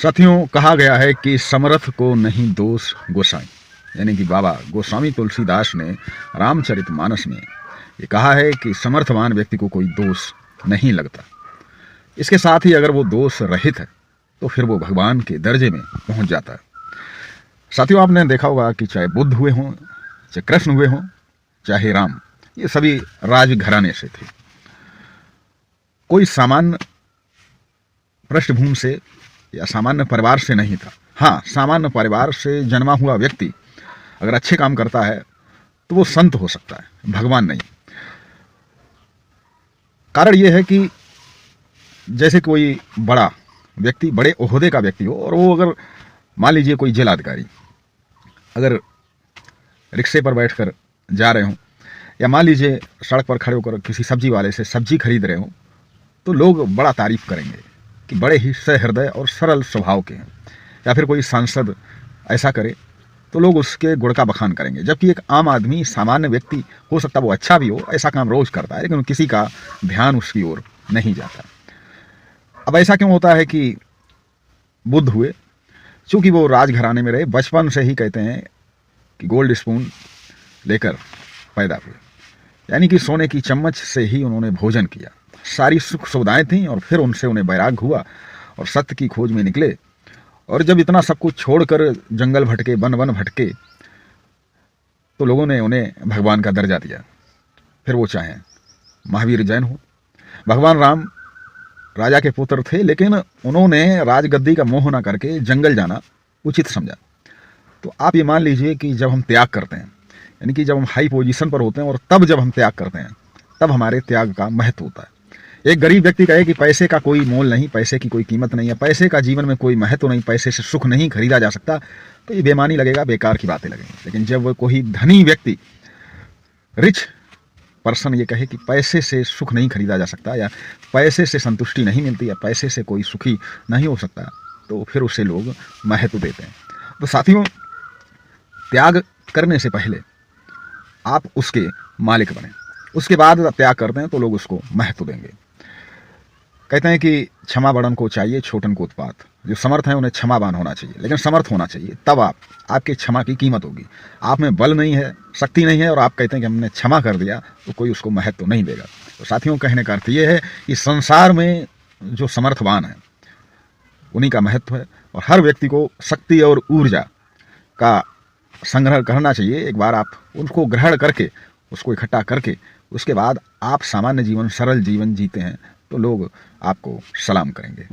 साथियों, कहा गया है कि समर्थ को नहीं दोष गोसाई, यानी कि बाबा गोस्वामी तुलसीदास ने रामचरितमानस में ये कहा है कि समर्थवान व्यक्ति को कोई दोष नहीं लगता। इसके साथ ही अगर वो दोष रहित है तो फिर वो भगवान के दर्जे में पहुंच जाता है। साथियों, आपने देखा होगा कि चाहे बुद्ध हुए हों, चाहे कृष्ण हुए हों, चाहे राम, ये सभी राजघराने से थे। कोई सामान्य पृष्ठभूमि से या सामान्य परिवार से नहीं था। हाँ, सामान्य परिवार से जन्मा हुआ व्यक्ति अगर अच्छे काम करता है तो वो संत हो सकता है, भगवान नहीं। कारण ये है कि जैसे कोई बड़ा व्यक्ति, बड़े ओहदे का व्यक्ति हो, और वो अगर मान लीजिए कोई जेल अधिकारी अगर रिक्शे पर बैठकर जा रहे हों, या मान लीजिए सड़क पर खड़े होकर किसी सब्जी वाले से सब्जी खरीद रहे हों, तो लोग बड़ा तारीफ करेंगे कि बड़े ही सहृदय और सरल स्वभाव के हैं। या फिर कोई सांसद ऐसा करे तो लोग उसके गुण का बखान करेंगे। जबकि एक आम आदमी, सामान्य व्यक्ति, हो सकता वो अच्छा भी हो, ऐसा काम रोज करता है, लेकिन किसी का ध्यान उसकी ओर नहीं जाता। अब ऐसा क्यों होता है कि बुद्ध हुए? चूंकि वो राजघराने में रहे, बचपन से ही कहते हैं कि गोल्ड स्पून लेकर पैदा हुए, यानी कि सोने की चम्मच से ही उन्होंने भोजन किया। सारी सुख सुविधाएं थीं और फिर उनसे उन्हें वैराग्य हुआ और सत्य की खोज में निकले। और जब इतना सब कुछ छोड़कर जंगल भटके, वन भटके, तो लोगों ने उन्हें भगवान का दर्जा दिया। फिर वो चाहे महावीर जैन हो, भगवान राम राजा के पुत्र थे, लेकिन उन्होंने राजगद्दी का मोह न करके जंगल जाना उचित समझा। तो आप ये मान लीजिए कि जब हम त्याग करते हैं, यानी कि जब हम हाई पोजीशन पर होते हैं और तब जब हम त्याग करते हैं, तब हमारे त्याग का महत्व होता है। एक गरीब व्यक्ति कहे कि पैसे का कोई मोल नहीं, पैसे की कोई कीमत नहीं है, पैसे का जीवन में कोई महत्व नहीं, पैसे से सुख नहीं खरीदा जा सकता, तो ये बेमानी लगेगा, बेकार की बातें लगेंगी। लेकिन जब कोई धनी व्यक्ति, रिच पर्सन, ये कहे कि पैसे से सुख नहीं खरीदा जा सकता, या पैसे से संतुष्टि नहीं मिलती, या पैसे से कोई सुखी नहीं हो सकता, तो फिर उसे लोग महत्व देते हैं। तो साथियों, त्याग करने से पहले आप उसके मालिक बने, उसके बाद त्याग करते हैं तो लोग उसको महत्व देंगे। कहते हैं कि क्षमा बड़न को चाहिए, छोटन को उत्पात। जो समर्थ है उन्हें क्षमावान होना चाहिए, लेकिन समर्थ होना चाहिए, तब आपके क्षमा की कीमत होगी। आप में बल नहीं है, शक्ति नहीं है, और आप कहते हैं कि हमने क्षमा कर दिया, तो कोई उसको महत्व नहीं देगा। तो साथियों, कहने का अर्थ ये है कि संसार में जो समर्थवान है उन्हीं का महत्व है, और हर व्यक्ति को शक्ति और ऊर्जा का संग्रह करना चाहिए। एक बार आप उनको ग्रहण करके, उसको इकट्ठा करके, उसके बाद आप सामान्य जीवन, सरल जीवन जीते हैं, तो लोग आपको सलाम करेंगे।